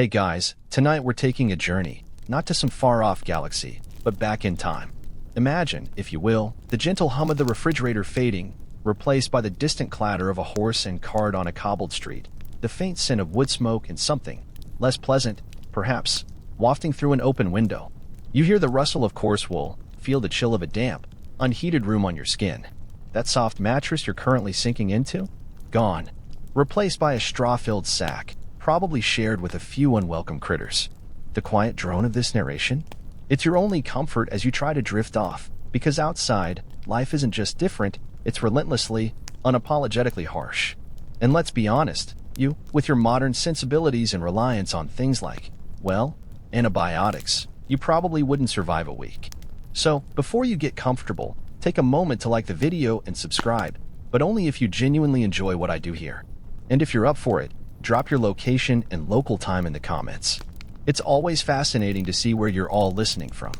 Hey guys, tonight we're taking a journey, not to some far-off galaxy, but back in time. Imagine, if you will, the gentle hum of the refrigerator fading, replaced by the distant clatter of a horse and cart on a cobbled street, the faint scent of wood smoke and something, less pleasant, perhaps, wafting through an open window. You hear the rustle of coarse wool, feel the chill of a damp, unheated room on your skin. That soft mattress you're currently sinking into? Gone. Replaced by a straw-filled sack, probably shared with a few unwelcome critters. The quiet drone of this narration? It's your only comfort as you try to drift off, because outside, life isn't just different, it's relentlessly, unapologetically harsh. And let's be honest, you, with your modern sensibilities and reliance on things like, well, antibiotics, you probably wouldn't survive a week. So, before you get comfortable, take a moment to like the video and subscribe, but only if you genuinely enjoy what I do here. And if you're up for it, drop your location and local time in the comments. It's always fascinating to see where you're all listening from.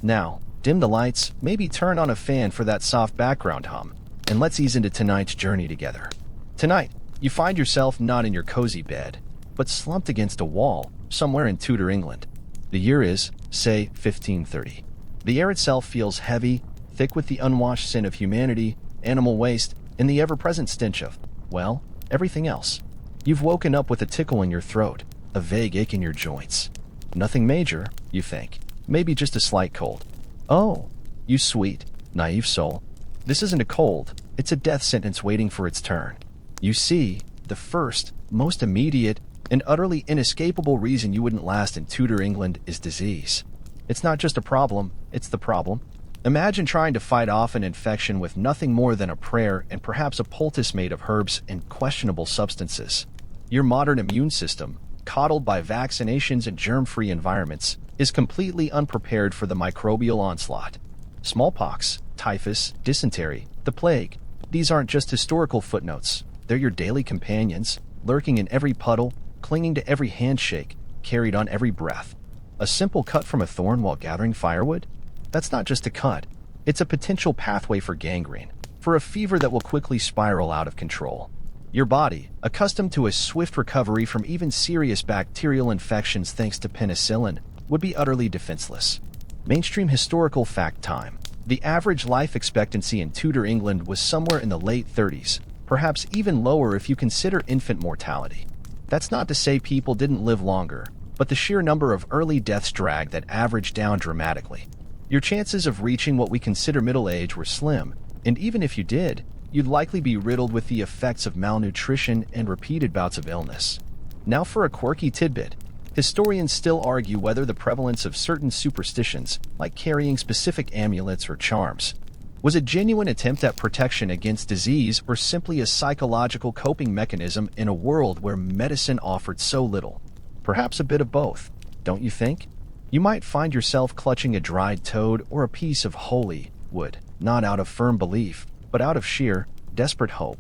Now, dim the lights, maybe turn on a fan for that soft background hum, and let's ease into tonight's journey together. Tonight, you find yourself not in your cozy bed, but slumped against a wall somewhere in Tudor England. The year is, say, 1530. The air itself feels heavy, thick with the unwashed scent of humanity, animal waste, and the ever-present stench of, well, everything else. You've woken up with a tickle in your throat, a vague ache in your joints. Nothing major, you think. Maybe just a slight cold. Oh, you sweet, naive soul. This isn't a cold, it's a death sentence waiting for its turn. You see, the first, most immediate, and utterly inescapable reason you wouldn't last in Tudor England is disease. It's not just a problem, it's the problem. Imagine trying to fight off an infection with nothing more than a prayer and perhaps a poultice made of herbs and questionable substances. Your modern immune system, coddled by vaccinations and germ-free environments, is completely unprepared for the microbial onslaught. Smallpox, typhus, dysentery, the plague. These aren't just historical footnotes. They're your daily companions, lurking in every puddle, clinging to every handshake, carried on every breath. A simple cut from a thorn while gathering firewood? That's not just a cut. It's a potential pathway for gangrene, for a fever that will quickly spiral out of control. Your body, accustomed to a swift recovery from even serious bacterial infections thanks to penicillin, would be utterly defenseless. Mainstream historical fact time. The average life expectancy in Tudor England was somewhere in the late 30s, perhaps even lower if you consider infant mortality. That's not to say people didn't live longer, but the sheer number of early deaths dragged that average down dramatically. Your chances of reaching what we consider middle age were slim, and even if you did, you'd likely be riddled with the effects of malnutrition and repeated bouts of illness. Now for a quirky tidbit. Historians still argue whether the prevalence of certain superstitions, like carrying specific amulets or charms, was a genuine attempt at protection against disease or simply a psychological coping mechanism in a world where medicine offered so little. Perhaps a bit of both, don't you think? You might find yourself clutching a dried toad or a piece of holy wood, not out of firm belief, but out of sheer, desperate hope.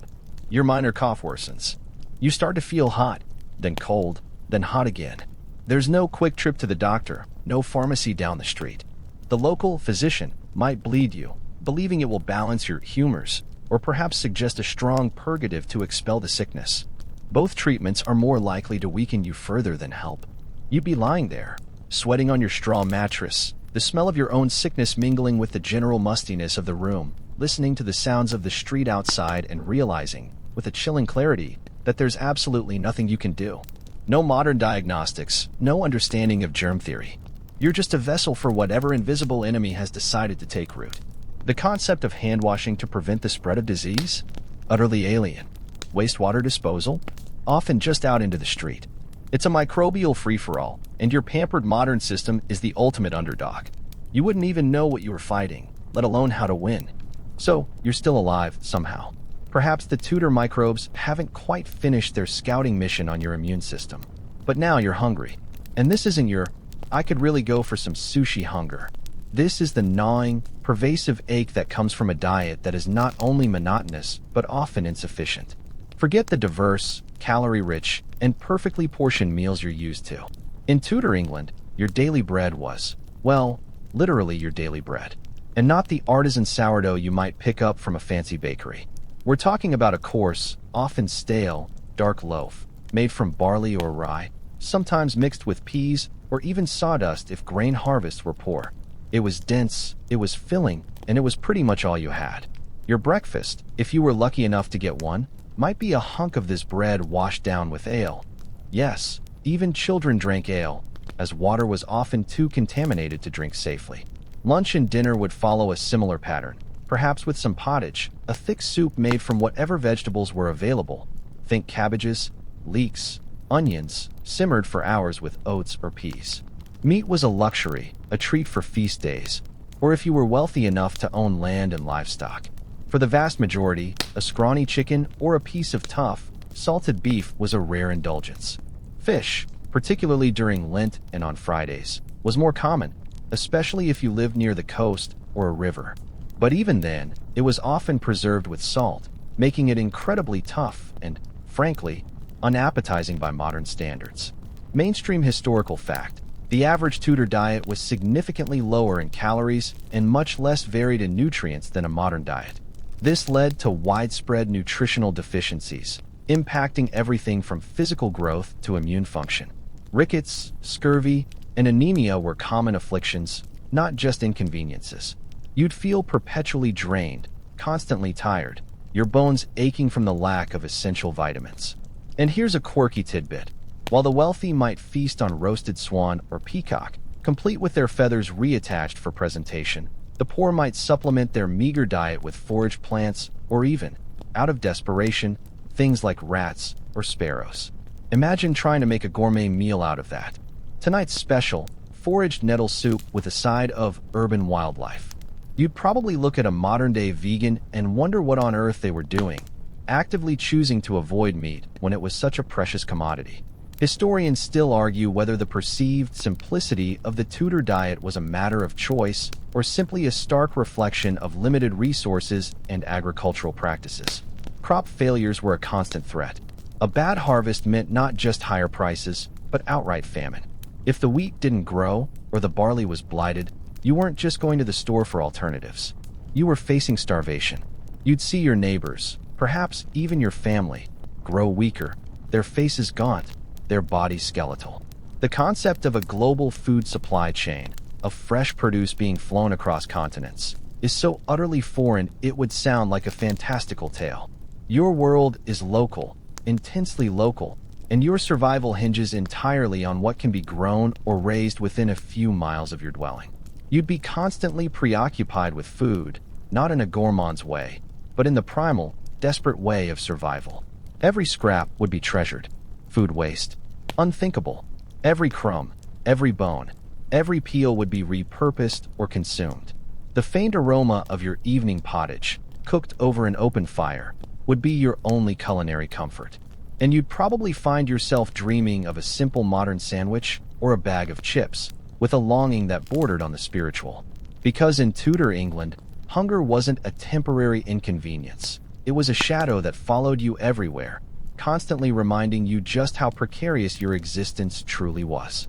Your minor cough worsens. You start to feel hot, then cold, then hot again. There's no quick trip to the doctor, no pharmacy down the street. The local physician might bleed you, believing it will balance your humors, or perhaps suggest a strong purgative to expel the sickness. Both treatments are more likely to weaken you further than help. You'd be lying there, sweating on your straw mattress, the smell of your own sickness mingling with the general mustiness of the room, listening to the sounds of the street outside and realizing, with a chilling clarity, that there's absolutely nothing you can do. No modern diagnostics, no understanding of germ theory. You're just a vessel for whatever invisible enemy has decided to take root. The concept of hand washing to prevent the spread of disease? Utterly alien. Wastewater disposal? Often just out into the street. It's a microbial free-for-all, and your pampered modern system is the ultimate underdog. You wouldn't even know what you were fighting, let alone how to win. So, you're still alive, somehow. Perhaps the Tudor microbes haven't quite finished their scouting mission on your immune system. But now you're hungry. And this isn't your, I could really go for some sushi hunger. This is the gnawing, pervasive ache that comes from a diet that is not only monotonous, but often insufficient. Forget the diverse, calorie-rich, and perfectly portioned meals you're used to. In Tudor England, your daily bread was, well, literally your daily bread. And not the artisan sourdough you might pick up from a fancy bakery. We're talking about a coarse, often stale, dark loaf, made from barley or rye, sometimes mixed with peas or even sawdust if grain harvests were poor. It was dense, it was filling, and it was pretty much all you had. Your breakfast, if you were lucky enough to get one, might be a hunk of this bread washed down with ale. Yes, even children drank ale, as water was often too contaminated to drink safely. Lunch and dinner would follow a similar pattern, perhaps with some pottage, a thick soup made from whatever vegetables were available. Think cabbages, leeks, onions, simmered for hours with oats or peas. Meat was a luxury, a treat for feast days, or if you were wealthy enough to own land and livestock. For the vast majority, a scrawny chicken or a piece of tough, salted beef was a rare indulgence. Fish, particularly during Lent and on Fridays, was more common, especially if you lived near the coast or a river. But even then, it was often preserved with salt, making it incredibly tough and, frankly, unappetizing by modern standards. Mainstream historical fact: the average Tudor diet was significantly lower in calories and much less varied in nutrients than a modern diet. This led to widespread nutritional deficiencies, impacting everything from physical growth to immune function. Rickets, scurvy, and anemia were common afflictions, not just inconveniences. You'd feel perpetually drained, constantly tired, your bones aching from the lack of essential vitamins. And here's a quirky tidbit. While the wealthy might feast on roasted swan or peacock, complete with their feathers reattached for presentation, the poor might supplement their meager diet with foraged plants or even, out of desperation, things like rats or sparrows. Imagine trying to make a gourmet meal out of that. Tonight's special, foraged nettle soup with a side of urban wildlife. You'd probably look at a modern-day vegan and wonder what on earth they were doing, actively choosing to avoid meat when it was such a precious commodity. Historians still argue whether the perceived simplicity of the Tudor diet was a matter of choice or simply a stark reflection of limited resources and agricultural practices. Crop failures were a constant threat. A bad harvest meant not just higher prices, but outright famine. If the wheat didn't grow or the barley was blighted, you weren't just going to the store for alternatives. You were facing starvation. You'd see your neighbors, perhaps even your family, grow weaker, their faces gaunt, their bodies skeletal. The concept of a global food supply chain, of fresh produce being flown across continents, is so utterly foreign it would sound like a fantastical tale. Your world is local, intensely local, and your survival hinges entirely on what can be grown or raised within a few miles of your dwelling. You'd be constantly preoccupied with food, not in a gourmand's way, but in the primal, desperate way of survival. Every scrap would be treasured. Food waste, unthinkable. Every crumb, every bone, every peel would be repurposed or consumed. The faint aroma of your evening pottage, cooked over an open fire, would be your only culinary comfort. And you'd probably find yourself dreaming of a simple modern sandwich or a bag of chips, with a longing that bordered on the spiritual. Because in Tudor England, hunger wasn't a temporary inconvenience. It was a shadow that followed you everywhere, constantly reminding you just how precarious your existence truly was.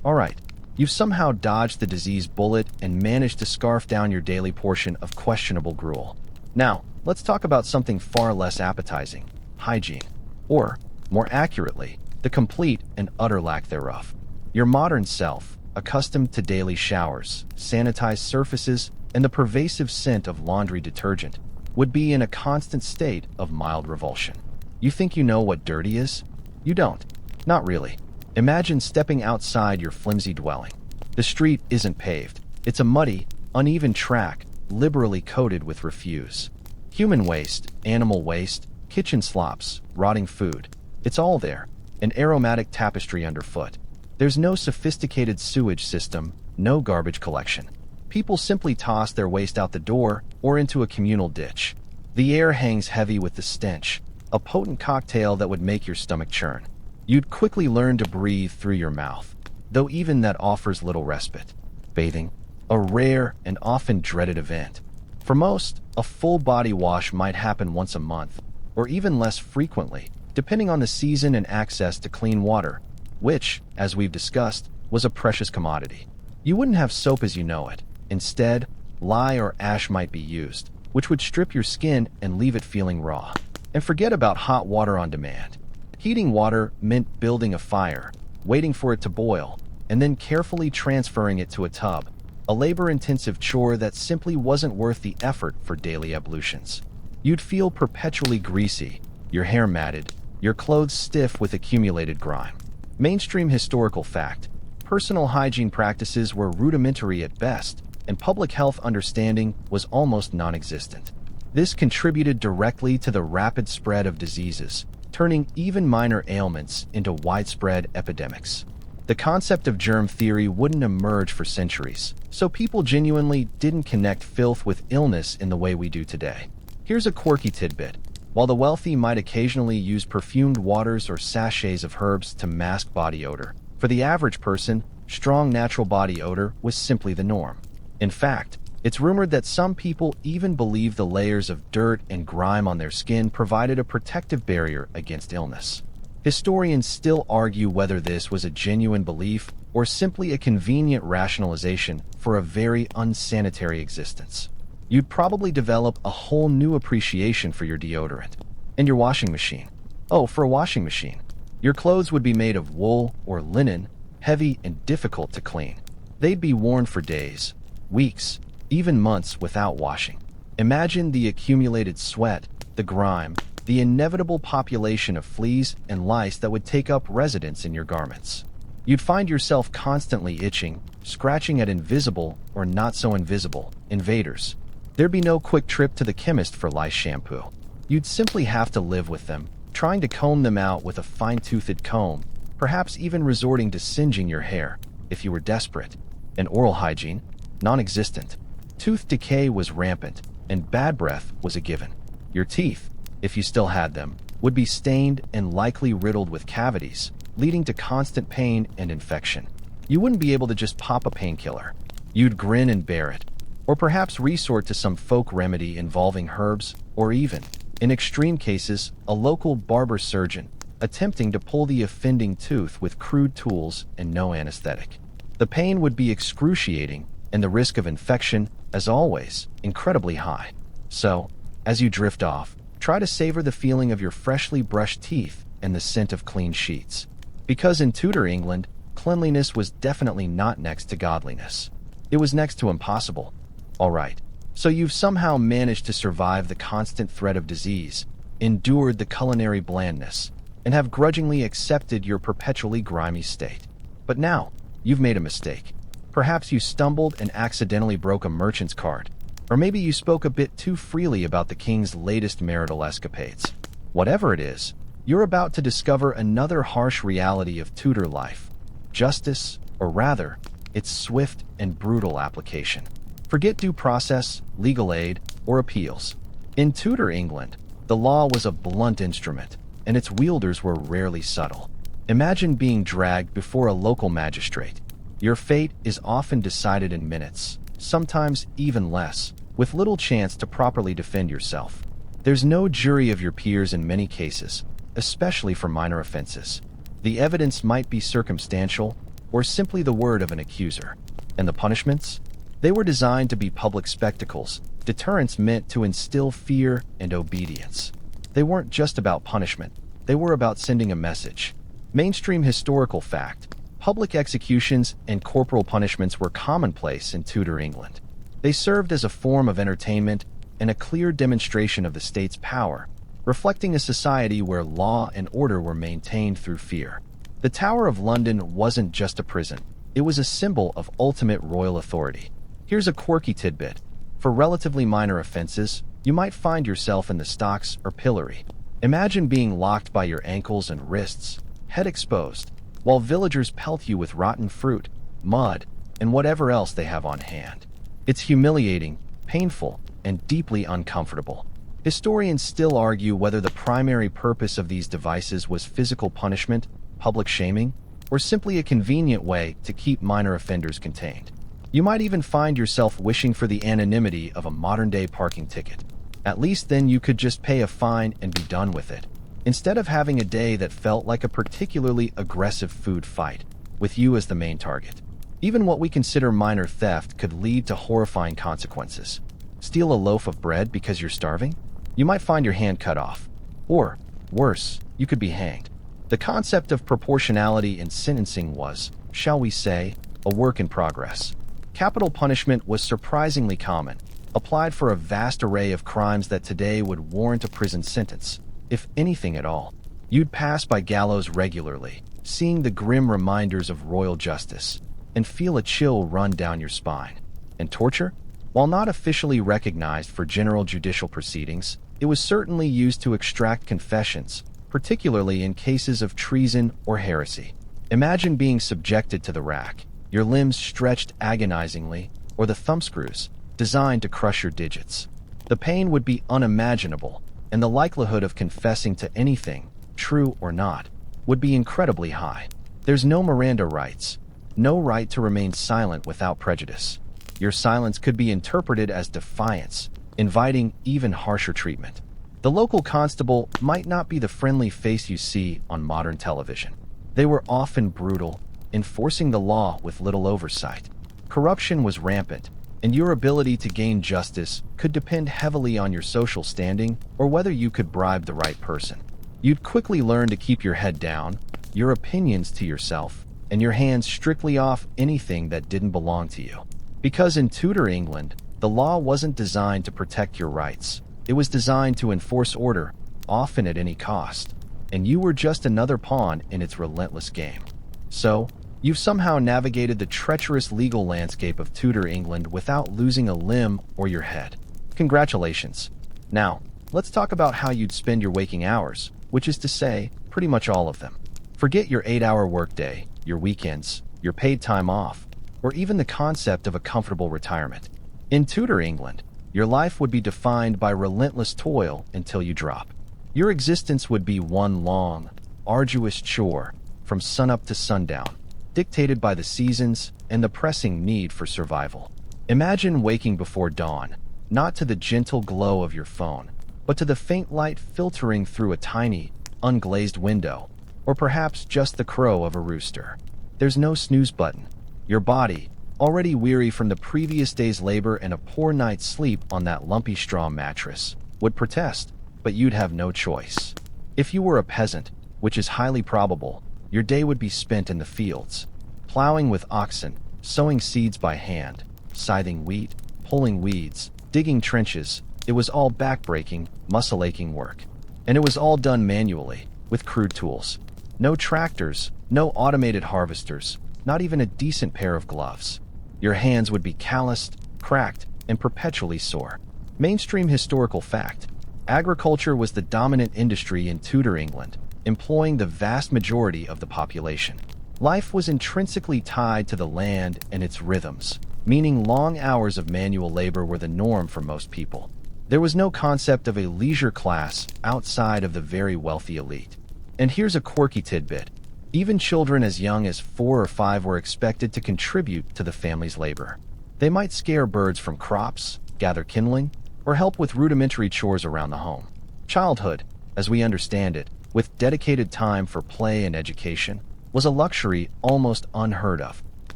Alright, you've somehow dodged the disease bullet and managed to scarf down your daily portion of questionable gruel. Now, let's talk about something far less appetizing: hygiene. Or, more accurately, the complete and utter lack thereof. Your modern self, accustomed to daily showers, sanitized surfaces, and the pervasive scent of laundry detergent, would be in a constant state of mild revulsion. You think you know what dirty is? You don't. Not really. Imagine stepping outside your flimsy dwelling. The street isn't paved. It's a muddy, uneven track, liberally coated with refuse. Human waste, animal waste, kitchen slops, rotting food. It's all there, an aromatic tapestry underfoot. There's no sophisticated sewage system, no garbage collection. People simply toss their waste out the door or into a communal ditch. The air hangs heavy with the stench, a potent cocktail that would make your stomach churn. You'd quickly learn to breathe through your mouth, though even that offers little respite. Bathing, a rare and often dreaded event. For most, a full body wash might happen once a month, or even less frequently, depending on the season and access to clean water, which, as we've discussed, was a precious commodity. You wouldn't have soap as you know it. Instead, lye or ash might be used, which would strip your skin and leave it feeling raw. And forget about hot water on demand. Heating water meant building a fire, waiting for it to boil, and then carefully transferring it to a tub, a labor-intensive chore that simply wasn't worth the effort for daily ablutions. You'd feel perpetually greasy, your hair matted, your clothes stiff with accumulated grime. Mainstream historical fact: personal hygiene practices were rudimentary at best, and public health understanding was almost non-existent. This contributed directly to the rapid spread of diseases, turning even minor ailments into widespread epidemics. The concept of germ theory wouldn't emerge for centuries, so people genuinely didn't connect filth with illness in the way we do today. Here's a quirky tidbit. While the wealthy might occasionally use perfumed waters or sachets of herbs to mask body odor, for the average person, strong natural body odor was simply the norm. In fact, it's rumored that some people even believe the layers of dirt and grime on their skin provided a protective barrier against illness. Historians still argue whether this was a genuine belief or simply a convenient rationalization for a very unsanitary existence. You'd probably develop a whole new appreciation for your deodorant. And your washing machine. Oh, for a washing machine. Your clothes would be made of wool or linen, heavy and difficult to clean. They'd be worn for days, weeks, even months without washing. Imagine the accumulated sweat, the grime, the inevitable population of fleas and lice that would take up residence in your garments. You'd find yourself constantly itching, scratching at invisible or not so invisible invaders. There'd be no quick trip to the chemist for lice shampoo. You'd simply have to live with them, trying to comb them out with a fine-toothed comb, perhaps even resorting to singeing your hair, if you were desperate. And oral hygiene? Non-existent. Tooth decay was rampant, and bad breath was a given. Your teeth, if you still had them, would be stained and likely riddled with cavities, leading to constant pain and infection. You wouldn't be able to just pop a painkiller. You'd grin and bear it, or perhaps resort to some folk remedy involving herbs, or even, in extreme cases, a local barber surgeon, attempting to pull the offending tooth with crude tools and no anesthetic. The pain would be excruciating, and the risk of infection, as always, incredibly high. So, as you drift off, try to savor the feeling of your freshly brushed teeth and the scent of clean sheets. Because in Tudor England, cleanliness was definitely not next to godliness. It was next to impossible. Alright, so you've somehow managed to survive the constant threat of disease, endured the culinary blandness, and have grudgingly accepted your perpetually grimy state. But now, you've made a mistake. Perhaps you stumbled and accidentally broke a merchant's card. Or maybe you spoke a bit too freely about the king's latest marital escapades. Whatever it is, you're about to discover another harsh reality of Tudor life. Justice, or rather, its swift and brutal application. Forget due process, legal aid, or appeals. In Tudor England, the law was a blunt instrument, and its wielders were rarely subtle. Imagine being dragged before a local magistrate. Your fate is often decided in minutes, sometimes even less, with little chance to properly defend yourself. There's no jury of your peers in many cases, especially for minor offenses. The evidence might be circumstantial, or simply the word of an accuser. And the punishments? They were designed to be public spectacles, deterrents meant to instill fear and obedience. They weren't just about punishment, they were about sending a message. Mainstream historical fact: public executions and corporal punishments were commonplace in Tudor England. They served as a form of entertainment and a clear demonstration of the state's power, reflecting a society where law and order were maintained through fear. The Tower of London wasn't just a prison, it was a symbol of ultimate royal authority. Here's a quirky tidbit. For relatively minor offenses, you might find yourself in the stocks or pillory. Imagine being locked by your ankles and wrists, head exposed, while villagers pelt you with rotten fruit, mud, and whatever else they have on hand. It's humiliating, painful, and deeply uncomfortable. Historians still argue whether the primary purpose of these devices was physical punishment, public shaming, or simply a convenient way to keep minor offenders contained. You might even find yourself wishing for the anonymity of a modern-day parking ticket. At least then you could just pay a fine and be done with it, instead of having a day that felt like a particularly aggressive food fight, with you as the main target. Even what we consider minor theft could lead to horrifying consequences. Steal a loaf of bread because you're starving? You might find your hand cut off. Or, worse, you could be hanged. The concept of proportionality in sentencing was, shall we say, a work in progress. Capital punishment was surprisingly common, applied for a vast array of crimes that today would warrant a prison sentence, if anything at all. You'd pass by gallows regularly, seeing the grim reminders of royal justice, and feel a chill run down your spine. And torture? While not officially recognized for general judicial proceedings, it was certainly used to extract confessions, particularly in cases of treason or heresy. Imagine being subjected to the rack, your limbs stretched agonizingly, or the thumbscrews, designed to crush your digits. The pain would be unimaginable, and the likelihood of confessing to anything, true or not, would be incredibly high. There's no Miranda rights, no right to remain silent without prejudice. Your silence could be interpreted as defiance, inviting even harsher treatment. The local constable might not be the friendly face you see on modern television. They were often brutal, enforcing the law with little oversight. Corruption was rampant, and your ability to gain justice could depend heavily on your social standing or whether you could bribe the right person. You'd quickly learn to keep your head down, your opinions to yourself, and your hands strictly off anything that didn't belong to you. Because in Tudor England, the law wasn't designed to protect your rights. It was designed to enforce order, often at any cost, and you were just another pawn in its relentless game. So, you've somehow navigated the treacherous legal landscape of Tudor England without losing a limb or your head. Congratulations. Now, let's talk about how you'd spend your waking hours, which is to say, pretty much all of them. Forget your 8-hour workday, your weekends, your paid time off, or even the concept of a comfortable retirement. In Tudor England, your life would be defined by relentless toil until you drop. Your existence would be one long, arduous chore, from sunup to sundown, dictated by the seasons and the pressing need for survival. Imagine waking before dawn, not to the gentle glow of your phone, but to the faint light filtering through a tiny, unglazed window, or perhaps just the crow of a rooster. There's no snooze button. Your body, already weary from the previous day's labor and a poor night's sleep on that lumpy straw mattress, would protest, but you'd have no choice. If you were a peasant, which is highly probable, your day would be spent in the fields, plowing with oxen, sowing seeds by hand, scything wheat, pulling weeds, digging trenches. It was all back-breaking, muscle-aching work. And it was all done manually, with crude tools. No tractors, no automated harvesters, not even a decent pair of gloves. Your hands would be calloused, cracked, and perpetually sore. Mainstream historical fact: agriculture was the dominant industry in Tudor England, employing the vast majority of the population. Life was intrinsically tied to the land and its rhythms, meaning long hours of manual labor were the norm for most people. There was no concept of a leisure class outside of the very wealthy elite. And here's a quirky tidbit. Even children as young as 4 or 5 were expected to contribute to the family's labor. They might scare birds from crops, gather kindling, or help with rudimentary chores around the home. Childhood, as we understand it, with dedicated time for play and education, was a luxury almost unheard of.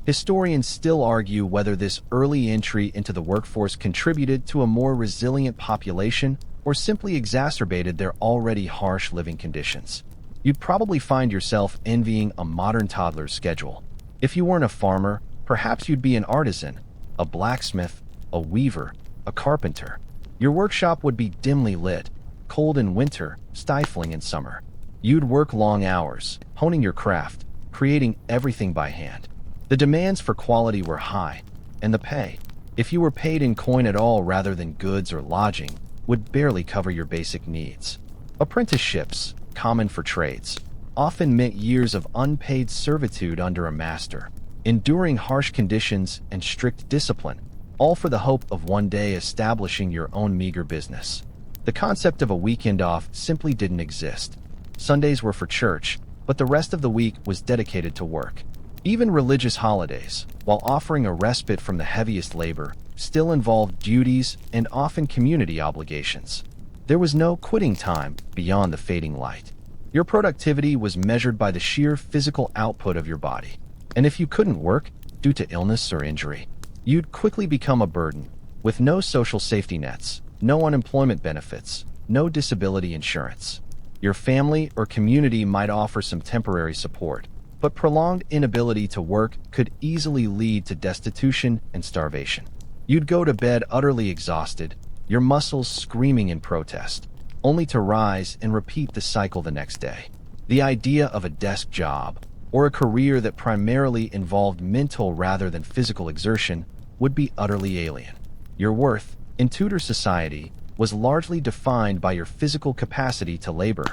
Historians still argue whether this early entry into the workforce contributed to a more resilient population or simply exacerbated their already harsh living conditions. You'd probably find yourself envying a modern toddler's schedule. If you weren't a farmer, perhaps you'd be an artisan, a blacksmith, a weaver, a carpenter. Your workshop would be dimly lit, cold in winter, stifling in summer. You'd work long hours, honing your craft, creating everything by hand. The demands for quality were high, and the pay, if you were paid in coin at all rather than goods or lodging, would barely cover your basic needs. Apprenticeships, common for trades, often meant years of unpaid servitude under a master, enduring harsh conditions and strict discipline, all for the hope of one day establishing your own meager business. The concept of a weekend off simply didn't exist. Sundays were for church, but the rest of the week was dedicated to work. Even religious holidays, while offering a respite from the heaviest labor, still involved duties and often community obligations. There was no quitting time beyond the fading light. Your productivity was measured by the sheer physical output of your body. And if you couldn't work, due to illness or injury, you'd quickly become a burden, with no social safety nets, no unemployment benefits, no disability insurance. Your family or community might offer some temporary support, but prolonged inability to work could easily lead to destitution and starvation. You'd go to bed utterly exhausted, your muscles screaming in protest, only to rise and repeat the cycle the next day. The idea of a desk job, or a career that primarily involved mental rather than physical exertion, would be utterly alien. Your worth, in Tudor society, was largely defined by your physical capacity to labor,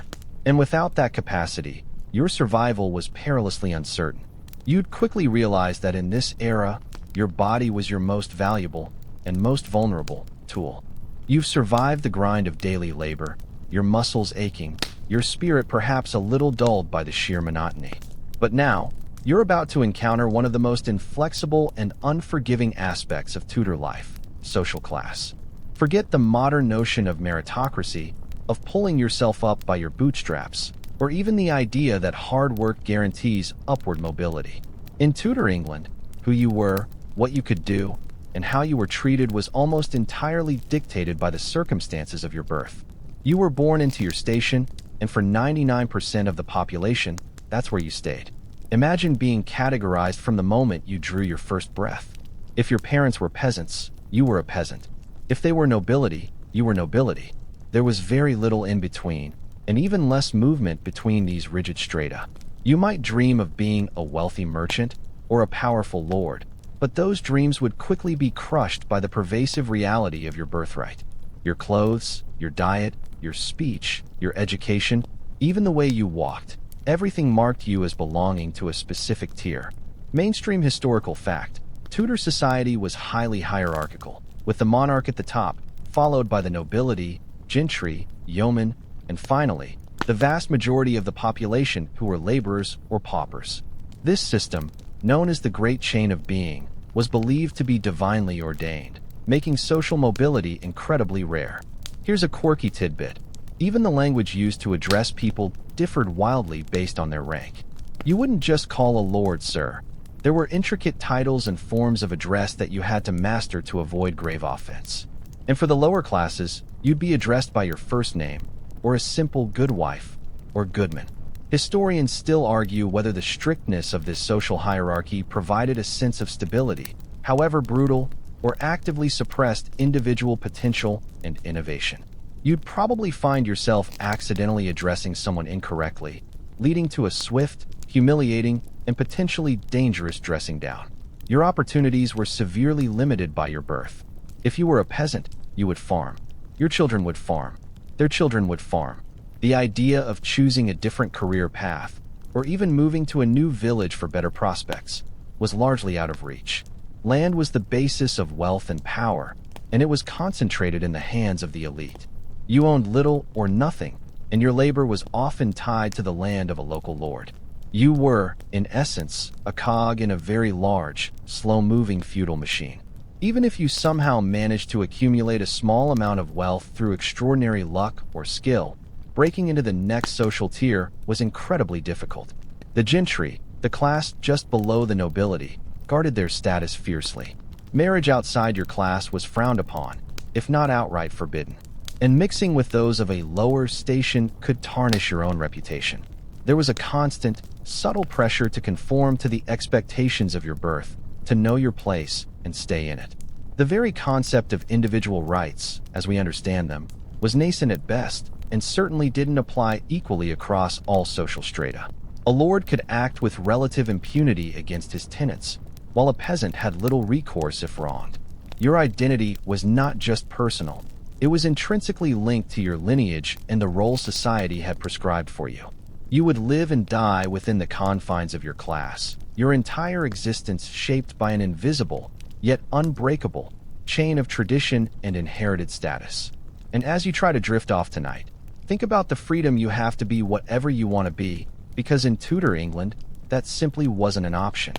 and without that capacity, your survival was perilously uncertain. You'd quickly realize that in this era, your body was your most valuable and most vulnerable tool. You've survived the grind of daily labor, your muscles aching, your spirit perhaps a little dulled by the sheer monotony. But now, you're about to encounter one of the most inflexible and unforgiving aspects of Tudor life: social class. Forget the modern notion of meritocracy, of pulling yourself up by your bootstraps, or even the idea that hard work guarantees upward mobility. In Tudor England, who you were, what you could do, and how you were treated was almost entirely dictated by the circumstances of your birth. You were born into your station, and for 99% of the population, that's where you stayed. Imagine being categorized from the moment you drew your first breath. If your parents were peasants, you were a peasant. If they were nobility, you were nobility. There was very little in between, and even less movement between these rigid strata. You might dream of being a wealthy merchant or a powerful lord, but those dreams would quickly be crushed by the pervasive reality of your birthright. Your clothes, your diet, your speech, your education, even the way you walked, everything marked you as belonging to a specific tier. Mainstream historical fact: Tudor society was highly hierarchical, with the monarch at the top, followed by the nobility, gentry, yeomen, and finally, the vast majority of the population who were laborers or paupers. This system, known as the Great Chain of Being, was believed to be divinely ordained, making social mobility incredibly rare. Here's a quirky tidbit. Even the language used to address people differed wildly based on their rank. You wouldn't just call a lord sir. There were intricate titles and forms of address that you had to master to avoid grave offense. And for the lower classes, you'd be addressed by your first name, or a simple goodwife, or goodman. Historians still argue whether the strictness of this social hierarchy provided a sense of stability, however brutal, or actively suppressed individual potential and innovation. You'd probably find yourself accidentally addressing someone incorrectly, leading to a swift, humiliating, and potentially dangerous dressing down. Your opportunities were severely limited by your birth. If you were a peasant, you would farm. Your children would farm. Their children would farm. The idea of choosing a different career path, or even moving to a new village for better prospects, was largely out of reach. Land was the basis of wealth and power, and it was concentrated in the hands of the elite. You owned little or nothing, and your labor was often tied to the land of a local lord. You were, in essence, a cog in a very large, slow-moving feudal machine. Even if you somehow managed to accumulate a small amount of wealth through extraordinary luck or skill, breaking into the next social tier was incredibly difficult. The gentry, the class just below the nobility, guarded their status fiercely. Marriage outside your class was frowned upon, if not outright forbidden. And mixing with those of a lower station could tarnish your own reputation. There was a constant, subtle pressure to conform to the expectations of your birth, to know your place and stay in it. The very concept of individual rights, as we understand them, was nascent at best, and certainly didn't apply equally across all social strata. A lord could act with relative impunity against his tenants, while a peasant had little recourse if wronged. Your identity was not just personal, it was intrinsically linked to your lineage and the role society had prescribed for you. You would live and die within the confines of your class, your entire existence shaped by an invisible, yet unbreakable, chain of tradition and inherited status. And as you try to drift off tonight, think about the freedom you have to be whatever you want to be, because in Tudor England, that simply wasn't an option.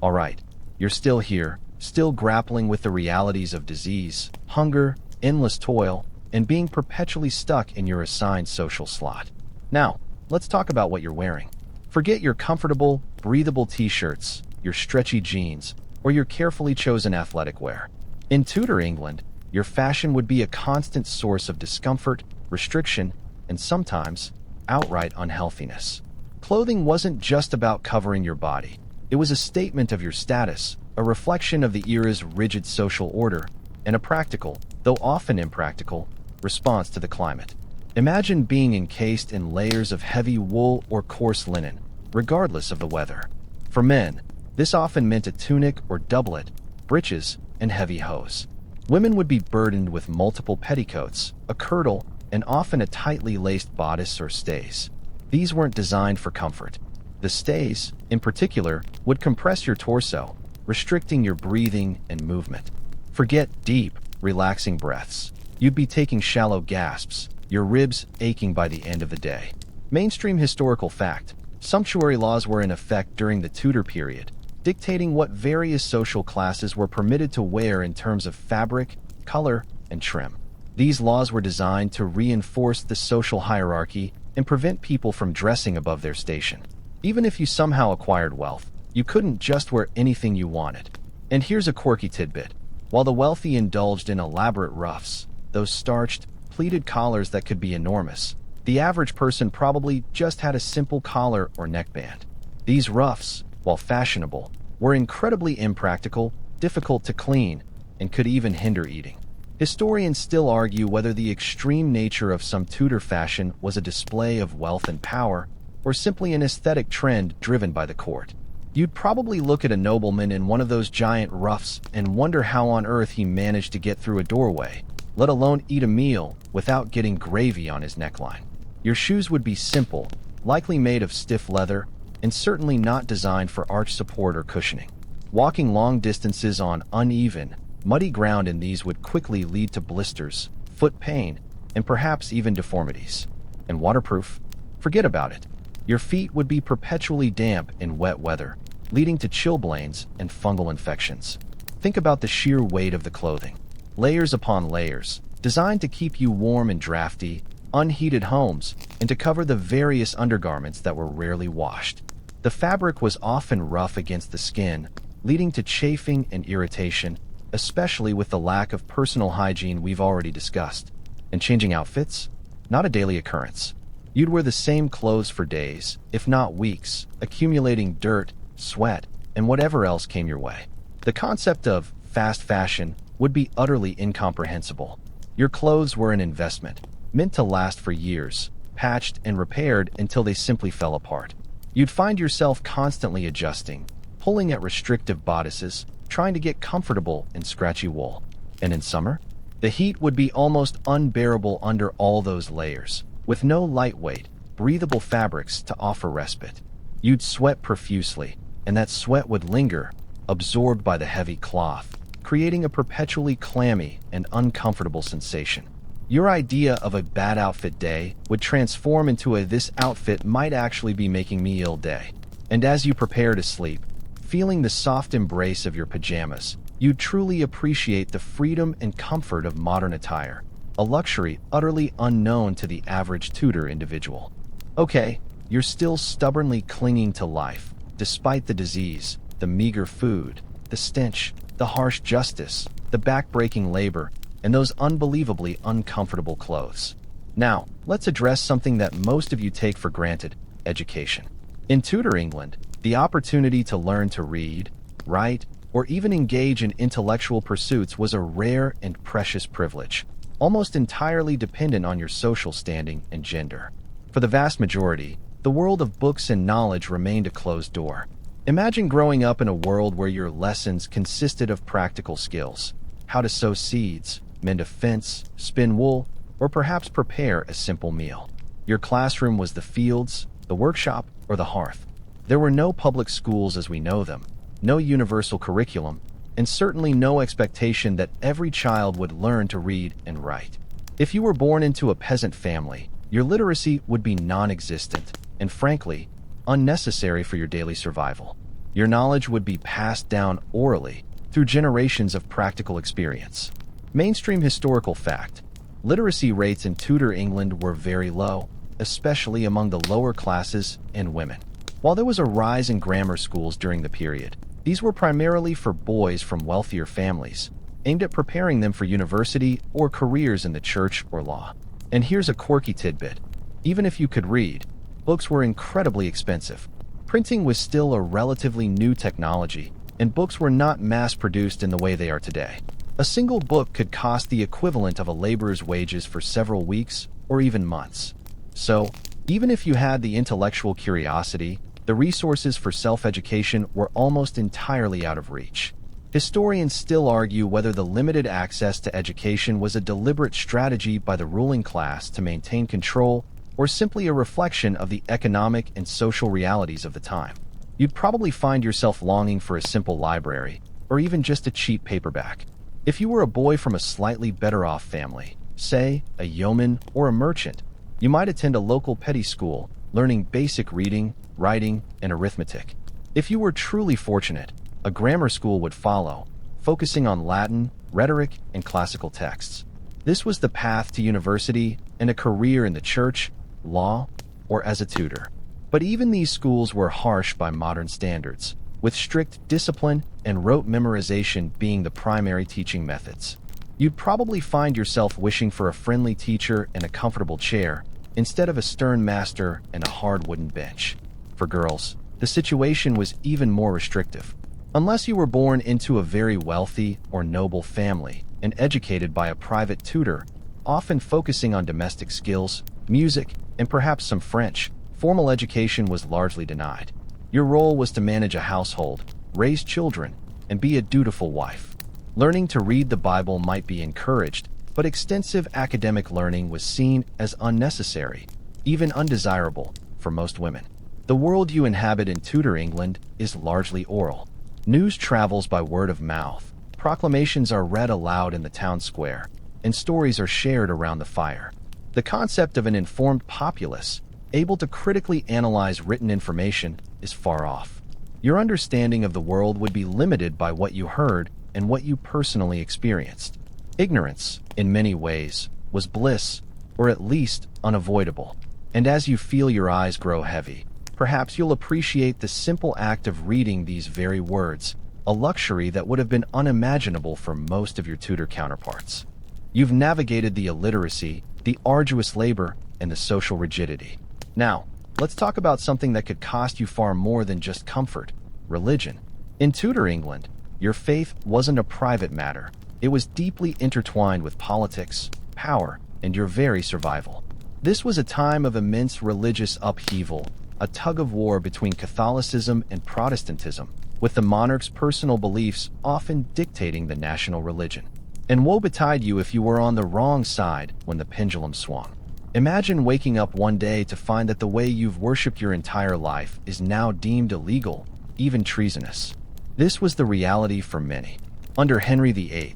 All right, you're still here, still grappling with the realities of disease, hunger, endless toil, and being perpetually stuck in your assigned social slot. Now, let's talk about what you're wearing. Forget your comfortable, breathable t-shirts, your stretchy jeans, or your carefully chosen athletic wear. In Tudor England, your fashion would be a constant source of discomfort, restriction, and sometimes outright unhealthiness. Clothing wasn't just about covering your body. It was a statement of your status, a reflection of the era's rigid social order, and a practical, though often impractical, response to the climate. Imagine being encased in layers of heavy wool or coarse linen, regardless of the weather. For men, this often meant a tunic or doublet, breeches, and heavy hose. Women would be burdened with multiple petticoats, a kirtle, and often a tightly laced bodice or stays. These weren't designed for comfort. The stays, in particular, would compress your torso, restricting your breathing and movement. Forget deep, relaxing breaths. You'd be taking shallow gasps, your ribs aching by the end of the day. Mainstream historical fact: sumptuary laws were in effect during the Tudor period, dictating what various social classes were permitted to wear in terms of fabric, color, and trim. These laws were designed to reinforce the social hierarchy and prevent people from dressing above their station. Even if you somehow acquired wealth, you couldn't just wear anything you wanted. And here's a quirky tidbit. While the wealthy indulged in elaborate ruffs, those starched, pleated collars that could be enormous, the average person probably just had a simple collar or neckband. These ruffs, while fashionable, were incredibly impractical, difficult to clean, and could even hinder eating. Historians still argue whether the extreme nature of some Tudor fashion was a display of wealth and power, or simply an aesthetic trend driven by the court. You'd probably look at a nobleman in one of those giant ruffs and wonder how on earth he managed to get through a doorway, let alone eat a meal, without getting gravy on his neckline. Your shoes would be simple, likely made of stiff leather, and certainly not designed for arch support or cushioning. Walking long distances on uneven, muddy ground in these would quickly lead to blisters, foot pain, and perhaps even deformities. And waterproof? Forget about it. Your feet would be perpetually damp in wet weather, leading to chilblains and fungal infections. Think about the sheer weight of the clothing. Layers upon layers, designed to keep you warm in drafty, unheated homes, and to cover the various undergarments that were rarely washed. The fabric was often rough against the skin, leading to chafing and irritation, especially with the lack of personal hygiene we've already discussed. And changing outfits? Not a daily occurrence. You'd wear the same clothes for days, if not weeks, accumulating dirt, sweat, and whatever else came your way. The concept of fast fashion would be utterly incomprehensible. Your clothes were an investment, meant to last for years, patched and repaired until they simply fell apart. You'd find yourself constantly adjusting, pulling at restrictive bodices, trying to get comfortable in scratchy wool. And in summer, the heat would be almost unbearable under all those layers, with no lightweight, breathable fabrics to offer respite. You'd sweat profusely, and that sweat would linger, absorbed by the heavy cloth, creating a perpetually clammy and uncomfortable sensation. Your idea of a bad outfit day would transform into a "this outfit might actually be making me ill" day. And as you prepare to sleep, feeling the soft embrace of your pajamas, you'd truly appreciate the freedom and comfort of modern attire, a luxury utterly unknown to the average Tudor individual. Okay, you're still stubbornly clinging to life, despite the disease, the meager food, the stench, the harsh justice, the back-breaking labor, and those unbelievably uncomfortable clothes. Now, let's address something that most of you take for granted: education. In Tudor England, the opportunity to learn to read, write, or even engage in intellectual pursuits was a rare and precious privilege, almost entirely dependent on your social standing and gender. For the vast majority, the world of books and knowledge remained a closed door. Imagine growing up in a world where your lessons consisted of practical skills: how to sow seeds, mend a fence, spin wool, or perhaps prepare a simple meal. Your classroom was the fields, the workshop, or the hearth. There were no public schools as we know them, no universal curriculum, and certainly no expectation that every child would learn to read and write. If you were born into a peasant family, your literacy would be non-existent and, frankly, unnecessary for your daily survival. Your knowledge would be passed down orally through generations of practical experience. Mainstream historical fact: literacy rates in Tudor England were very low, especially among the lower classes and women. While there was a rise in grammar schools during the period, these were primarily for boys from wealthier families, aimed at preparing them for university or careers in the church or law. And here's a quirky tidbit: Even if you could read, books were incredibly expensive. Printing was still a relatively new technology, and books were not mass-produced in the way they are today. A single book could cost the equivalent of a laborer's wages for several weeks or even months. So, even if you had the intellectual curiosity, the resources for self-education were almost entirely out of reach. Historians still argue whether the limited access to education was a deliberate strategy by the ruling class to maintain control or simply a reflection of the economic and social realities of the time. You'd probably find yourself longing for a simple library, or even just a cheap paperback. If you were a boy from a slightly better-off family, say, a yeoman or a merchant, you might attend a local petty school, learning basic reading, writing, and arithmetic. If you were truly fortunate, a grammar school would follow, focusing on Latin, rhetoric, and classical texts. This was the path to university and a career in the church, law, or as a tutor. But even these schools were harsh by modern standards, with strict discipline and rote memorization being the primary teaching methods. You'd probably find yourself wishing for a friendly teacher and a comfortable chair, instead of a stern master and a hard wooden bench. For girls, the situation was even more restrictive. Unless you were born into a very wealthy or noble family and educated by a private tutor, often focusing on domestic skills, music, and perhaps some French, formal education was largely denied. Your role was to manage a household, raise children, and be a dutiful wife. Learning to read the Bible might be encouraged, but extensive academic learning was seen as unnecessary, even undesirable, for most women. The world you inhabit in Tudor England is largely oral. News travels by word of mouth, proclamations are read aloud in the town square, and stories are shared around the fire. The concept of an informed populace, able to critically analyze written information, is far off. Your understanding of the world would be limited by what you heard and what you personally experienced. Ignorance, in many ways, was bliss, or at least unavoidable. And as you feel your eyes grow heavy, perhaps you'll appreciate the simple act of reading these very words, a luxury that would have been unimaginable for most of your Tudor counterparts. You've navigated the illiteracy, the arduous labor, and the social rigidity. Now, let's talk about something that could cost you far more than just comfort: religion. In Tudor England, your faith wasn't a private matter. It was deeply intertwined with politics, power, and your very survival. This was a time of immense religious upheaval, a tug-of-war between Catholicism and Protestantism, with the monarch's personal beliefs often dictating the national religion. And woe betide you if you were on the wrong side when the pendulum swung. Imagine waking up one day to find that the way you've worshipped your entire life is now deemed illegal, even treasonous. This was the reality for many. Under Henry VIII,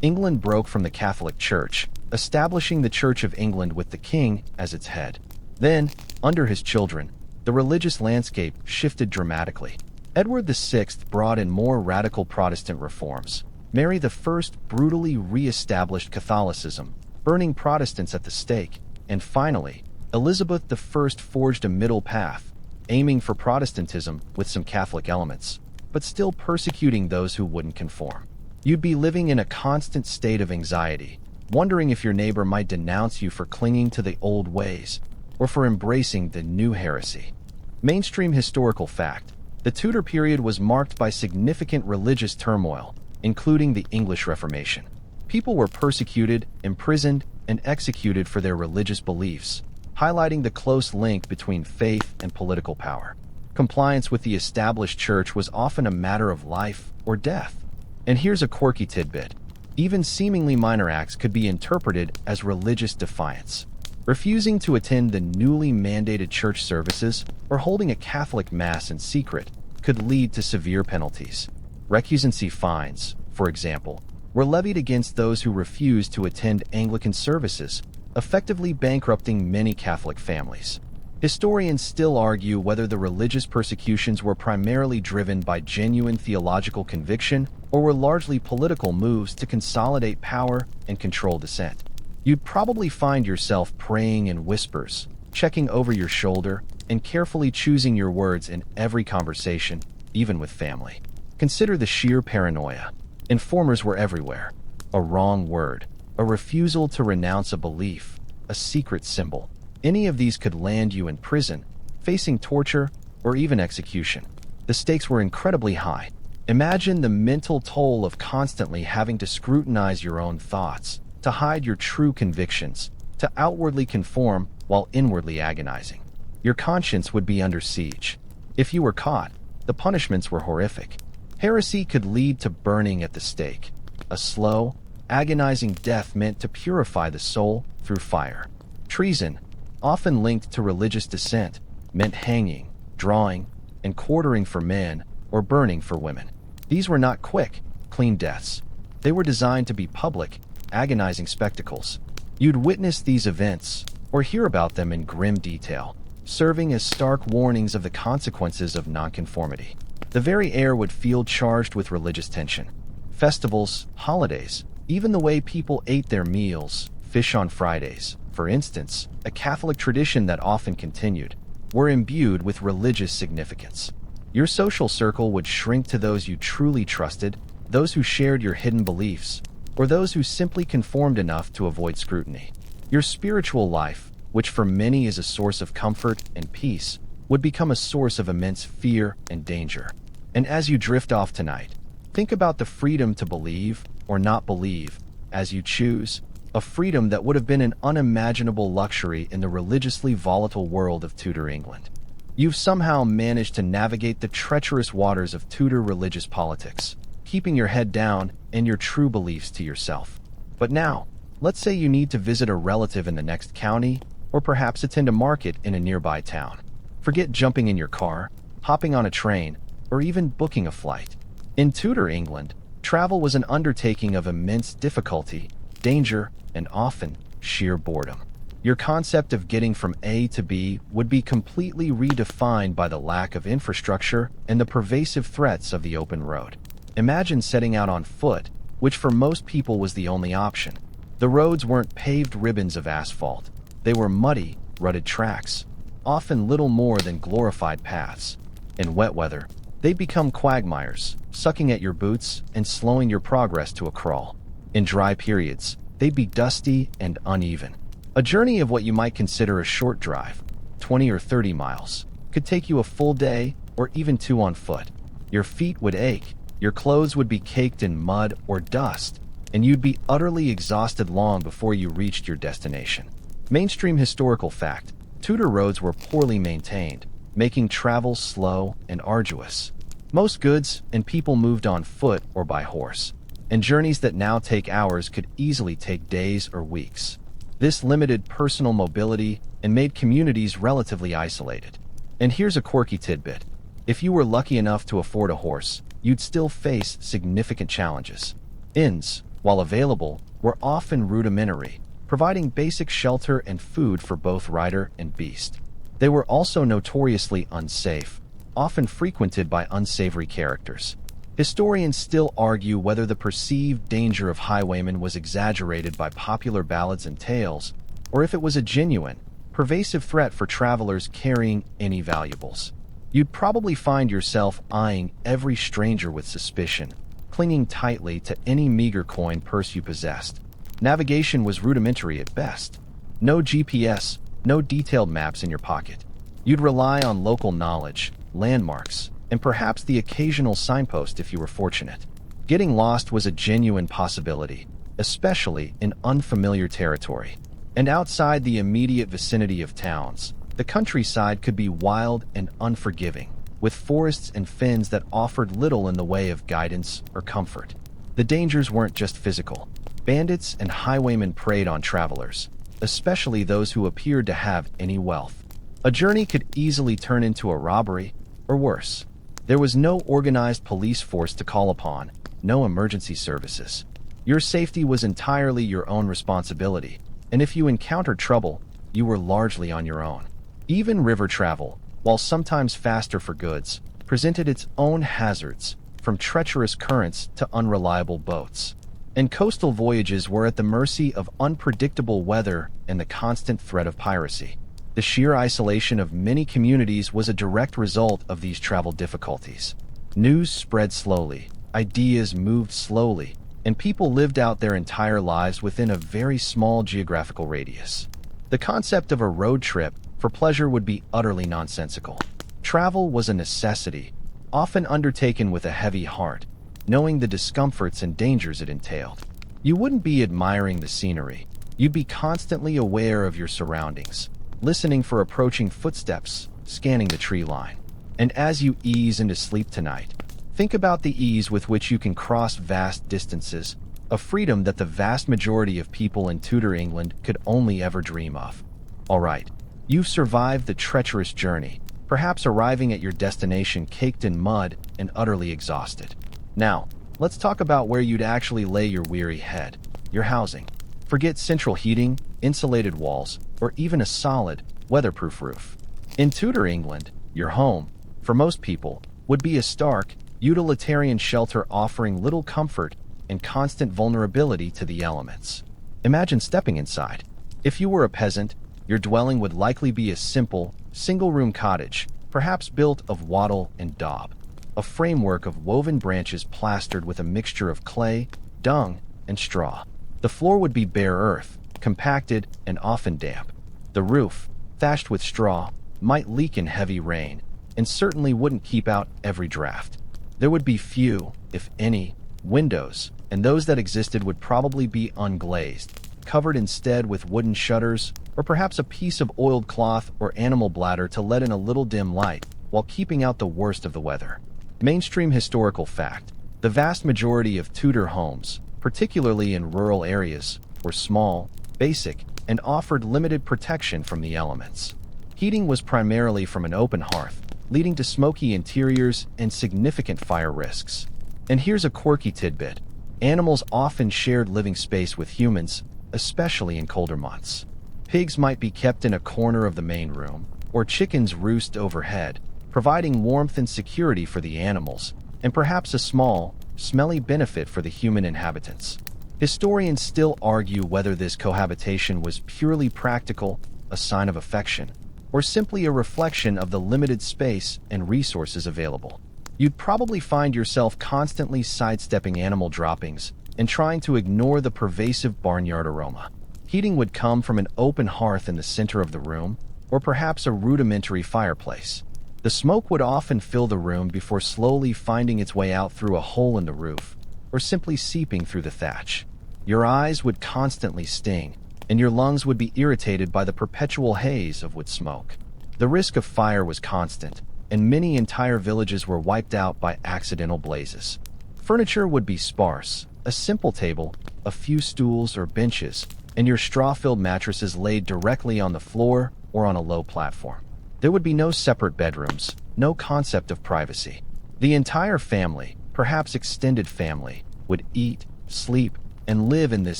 England broke from the Catholic Church, establishing the Church of England with the king as its head. Then, under his children, the religious landscape shifted dramatically. Edward VI brought in more radical Protestant reforms. Mary I brutally re-established Catholicism, burning Protestants at the stake. And finally, Elizabeth I forged a middle path, aiming for Protestantism with some Catholic elements, but still persecuting those who wouldn't conform. You'd be living in a constant state of anxiety, wondering if your neighbor might denounce you for clinging to the old ways, or for embracing the new heresy. Mainstream historical fact: the Tudor period was marked by significant religious turmoil, including the English Reformation. People were persecuted, imprisoned, and executed for their religious beliefs, highlighting the close link between faith and political power. Compliance with the established church was often a matter of life or death. And here's a quirky tidbit: even seemingly minor acts could be interpreted as religious defiance. Refusing to attend the newly mandated church services or holding a Catholic Mass in secret could lead to severe penalties. Recusancy fines, for example, were levied against those who refused to attend Anglican services, effectively bankrupting many Catholic families. Historians still argue whether the religious persecutions were primarily driven by genuine theological conviction or were largely political moves to consolidate power and control dissent. You'd probably find yourself praying in whispers, checking over your shoulder, and carefully choosing your words in every conversation, even with family. Consider the sheer paranoia. Informers were everywhere. A wrong word, a refusal to renounce a belief, a secret symbol. Any of these could land you in prison, facing torture, or even execution. The stakes were incredibly high. Imagine the mental toll of constantly having to scrutinize your own thoughts, to hide your true convictions, to outwardly conform while inwardly agonizing. Your conscience would be under siege. If you were caught, the punishments were horrific. Heresy could lead to burning at the stake, a slow, agonizing death meant to purify the soul through fire. Treason, often linked to religious dissent, meant hanging, drawing, and quartering for men or burning for women. These were not quick, clean deaths. They were designed to be public, agonizing spectacles. You'd witness these events or hear about them in grim detail, serving as stark warnings of the consequences of nonconformity. The very air would feel charged with religious tension. Festivals, holidays, even the way people ate their meals, fish on Fridays, for instance, a Catholic tradition that often continued, were imbued with religious significance. Your social circle would shrink to those you truly trusted, those who shared your hidden beliefs, or those who simply conformed enough to avoid scrutiny. Your spiritual life, which for many is a source of comfort and peace, would become a source of immense fear and danger. And as you drift off tonight, think about the freedom to believe or not believe, as you choose, a freedom that would have been an unimaginable luxury in the religiously volatile world of Tudor England. You've somehow managed to navigate the treacherous waters of Tudor religious politics, keeping your head down and your true beliefs to yourself. But now, let's say you need to visit a relative in the next county, or perhaps attend a market in a nearby town. Forget jumping in your car, hopping on a train, or even booking a flight. In Tudor England, travel was an undertaking of immense difficulty, danger, and often sheer boredom. Your concept of getting from A to B would be completely redefined by the lack of infrastructure and the pervasive threats of the open road. Imagine setting out on foot, which for most people was the only option. The roads weren't paved ribbons of asphalt. They were muddy, rutted tracks, often little more than glorified paths. In wet weather, they'd become quagmires, sucking at your boots and slowing your progress to a crawl. In dry periods, they'd be dusty and uneven. A journey of what you might consider a short drive, 20 or 30 miles, could take you a full day or even two on foot. Your feet would ache, your clothes would be caked in mud or dust, and you'd be utterly exhausted long before you reached your destination. Mainstream historical fact: Tudor roads were poorly maintained, making travel slow and arduous. Most goods and people moved on foot or by horse, and journeys that now take hours could easily take days or weeks. This limited personal mobility and made communities relatively isolated. And here's a quirky tidbit: if you were lucky enough to afford a horse, you'd still face significant challenges. Inns, while available, were often rudimentary, providing basic shelter and food for both rider and beast. They were also notoriously unsafe, often frequented by unsavory characters. Historians still argue whether the perceived danger of highwaymen was exaggerated by popular ballads and tales, or if it was a genuine, pervasive threat for travelers carrying any valuables. You'd probably find yourself eyeing every stranger with suspicion, clinging tightly to any meager coin purse you possessed. Navigation was rudimentary at best. No GPS, no detailed maps in your pocket. You'd rely on local knowledge, landmarks, and perhaps the occasional signpost if you were fortunate. Getting lost was a genuine possibility, especially in unfamiliar territory. And outside the immediate vicinity of towns, the countryside could be wild and unforgiving, with forests and fens that offered little in the way of guidance or comfort. The dangers weren't just physical. Bandits and highwaymen preyed on travelers, especially those who appeared to have any wealth. A journey could easily turn into a robbery, or worse. There was no organized police force to call upon, no emergency services. Your safety was entirely your own responsibility, and if you encountered trouble, you were largely on your own. Even river travel, while sometimes faster for goods, presented its own hazards, from treacherous currents to unreliable boats. And coastal voyages were at the mercy of unpredictable weather and the constant threat of piracy. The sheer isolation of many communities was a direct result of these travel difficulties. News spread slowly, ideas moved slowly, and people lived out their entire lives within a very small geographical radius. The concept of a road trip for pleasure would be utterly nonsensical. Travel was a necessity, often undertaken with a heavy heart, knowing the discomforts and dangers it entailed. You wouldn't be admiring the scenery. You'd be constantly aware of your surroundings, listening for approaching footsteps, scanning the tree line. And as you ease into sleep tonight, think about the ease with which you can cross vast distances, a freedom that the vast majority of people in Tudor England could only ever dream of. All right, you've survived the treacherous journey, perhaps arriving at your destination caked in mud and utterly exhausted. Now, let's talk about where you'd actually lay your weary head: your housing. Forget central heating, insulated walls, or even a solid, weatherproof roof. In Tudor England, your home, for most people, would be a stark, utilitarian shelter offering little comfort and constant vulnerability to the elements. Imagine stepping inside. If you were a peasant, your dwelling would likely be a simple, single-room cottage, perhaps built of wattle and daub, a framework of woven branches plastered with a mixture of clay, dung, and straw. The floor would be bare earth, compacted and often damp. The roof, thatched with straw, might leak in heavy rain, and certainly wouldn't keep out every draft. There would be few, if any, windows, and those that existed would probably be unglazed, covered instead with wooden shutters, or perhaps a piece of oiled cloth or animal bladder to let in a little dim light while keeping out the worst of the weather. Mainstream historical fact: the vast majority of Tudor homes, particularly in rural areas, were small, basic, and offered limited protection from the elements. Heating was primarily from an open hearth, leading to smoky interiors and significant fire risks. And here's a quirky tidbit: animals often shared living space with humans, especially in colder months. Pigs might be kept in a corner of the main room, or chickens roost overhead, providing warmth and security for the animals, and perhaps a small, smelly benefit for the human inhabitants. Historians still argue whether this cohabitation was purely practical, a sign of affection, or simply a reflection of the limited space and resources available. You'd probably find yourself constantly sidestepping animal droppings and trying to ignore the pervasive barnyard aroma. Heating would come from an open hearth in the center of the room, or perhaps a rudimentary fireplace. The smoke would often fill the room before slowly finding its way out through a hole in the roof, or simply seeping through the thatch. Your eyes would constantly sting, and your lungs would be irritated by the perpetual haze of wood smoke. The risk of fire was constant, and many entire villages were wiped out by accidental blazes. Furniture would be sparse: a simple table, a few stools or benches, and your straw-filled mattresses laid directly on the floor or on a low platform. There would be no separate bedrooms, no concept of privacy. The entire family, perhaps extended family, would eat, sleep, and live in this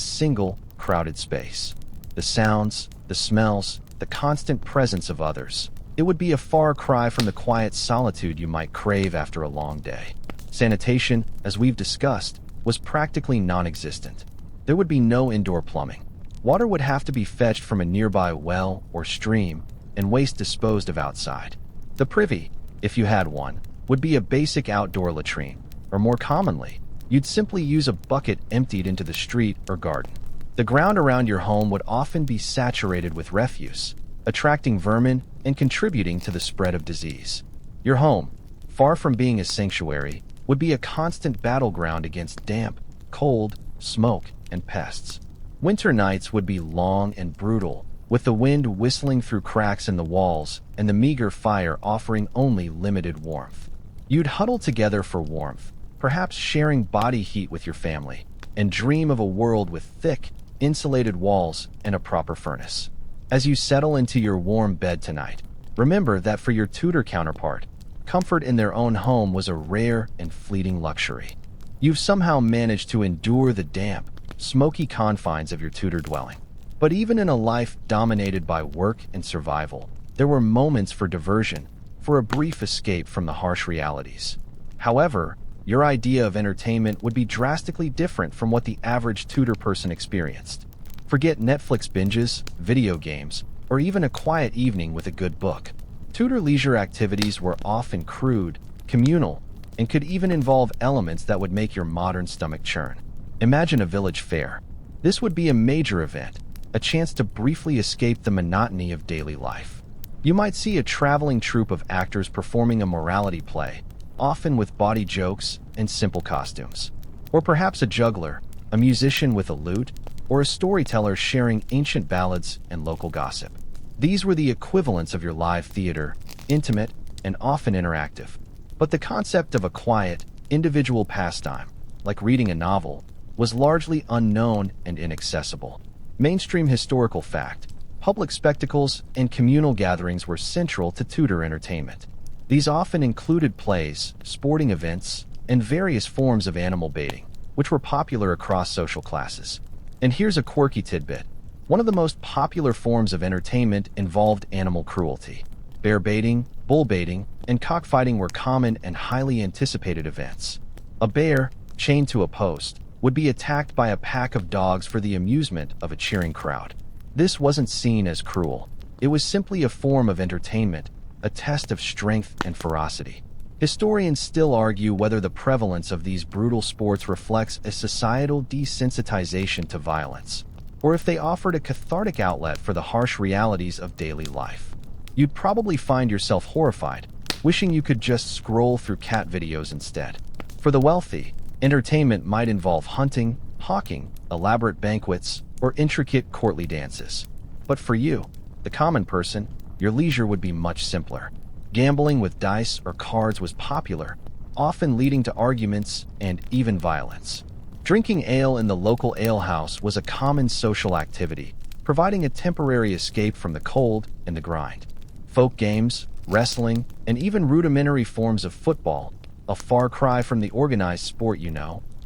single, crowded space. The sounds, the smells, the constant presence of others. It would be a far cry from the quiet solitude you might crave after a long day. Sanitation, as we've discussed, was practically non-existent. There would be no indoor plumbing. Water would have to be fetched from a nearby well or stream, and waste disposed of outside. The privy, if you had one, would be a basic outdoor latrine, or more commonly, you'd simply use a bucket emptied into the street or garden. The ground around your home would often be saturated with refuse, attracting vermin and contributing to the spread of disease. Your home, far from being a sanctuary, would be a constant battleground against damp, cold, smoke, and pests. Winter nights would be long and brutal, with the wind whistling through cracks in the walls and the meager fire offering only limited warmth. You'd huddle together for warmth, perhaps sharing body heat with your family, and dream of a world with thick, insulated walls and a proper furnace. As you settle into your warm bed tonight, remember that for your Tudor counterpart, comfort in their own home was a rare and fleeting luxury. You've somehow managed to endure the damp, smoky confines of your Tudor dwelling. But even in a life dominated by work and survival, there were moments for diversion, for a brief escape from the harsh realities. However, your idea of entertainment would be drastically different from what the average Tudor person experienced. Forget Netflix binges, video games, or even a quiet evening with a good book. Tudor leisure activities were often crude, communal, and could even involve elements that would make your modern stomach churn. Imagine a village fair. This would be a major event, a chance to briefly escape the monotony of daily life. You might see a traveling troupe of actors performing a morality play, often with bawdy jokes and simple costumes. Or perhaps a juggler, a musician with a lute, or a storyteller sharing ancient ballads and local gossip. These were the equivalents of your live theater, intimate and often interactive. But the concept of a quiet, individual pastime, like reading a novel, was largely unknown and inaccessible. Mainstream historical fact: public spectacles and communal gatherings were central to Tudor entertainment. These often included plays, sporting events, and various forms of animal baiting, which were popular across social classes. And here's a quirky tidbit. One of the most popular forms of entertainment involved animal cruelty. Bear baiting, bull baiting, and cockfighting were common and highly anticipated events. A bear, chained to a post, would be attacked by a pack of dogs for the amusement of a cheering crowd. This wasn't seen as cruel. It was simply a form of entertainment, a test of strength and ferocity. Historians still argue whether the prevalence of these brutal sports reflects a societal desensitization to violence, or if they offered a cathartic outlet for the harsh realities of daily life. You'd probably find yourself horrified, wishing you could just scroll through cat videos instead. For the wealthy, entertainment might involve hunting, hawking, elaborate banquets, or intricate courtly dances. But for you, the common person, your leisure would be much simpler. Gambling with dice or cards was popular, often leading to arguments and even violence. Drinking ale in the local alehouse was a common social activity, providing a temporary escape from the cold and the grind. Folk games, wrestling, and even rudimentary forms of football, a far cry from the organized sport